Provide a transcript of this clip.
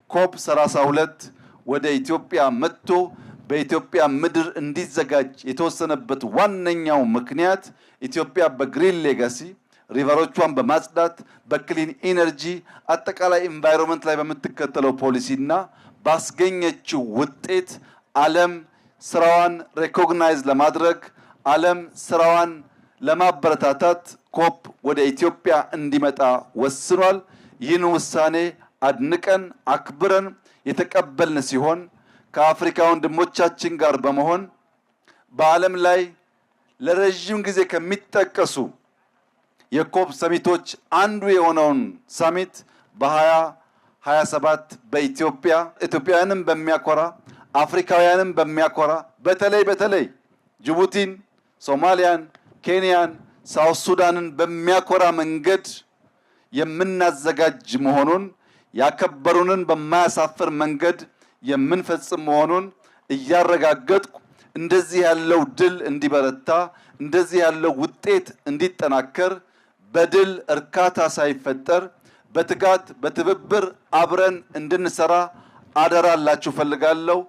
ኮፕ 32 ወደ ኢትዮጵያ መጥቶ በኢትዮጵያ ምድር እንዲዘጋጅ የተወሰነበት ዋነኛው ምክንያት ኢትዮጵያ በግሪን ሌጋሲ ሪቨሮቿን በማጽዳት በክሊን ኢነርጂ አጠቃላይ ኢንቫይሮንመንት ላይ በምትከተለው ፖሊሲና ባስገኘችው ውጤት ዓለም ስራዋን ሪኮግናይዝ ለማድረግ ዓለም ስራዋን ለማበረታታት ኮፕ ወደ ኢትዮጵያ እንዲመጣ ወስኗል። ይህን ውሳኔ አድንቀን አክብረን የተቀበልን ሲሆን ከአፍሪካ ወንድሞቻችን ጋር በመሆን በዓለም ላይ ለረጅም ጊዜ ከሚጠቀሱ የኮፕ ሰሚቶች አንዱ የሆነውን ሰሚት በ2027 በኢትዮጵያ ኢትዮጵያውያንን በሚያኮራ አፍሪካውያንን በሚያኮራ በተለይ ጅቡቲን፣ ሶማሊያን፣ ኬንያን፣ ሳውት ሱዳንን በሚያኮራ መንገድ የምናዘጋጅ መሆኑን ያከበሩንን በማያሳፍር መንገድ የምንፈጽም መሆኑን እያረጋገጥኩ እንደዚህ ያለው ድል እንዲበረታ እንደዚህ ያለው ውጤት እንዲጠናከር በድል እርካታ ሳይፈጠር በትጋት በትብብር አብረን እንድንሰራ አደራላችሁ ፈልጋለሁ።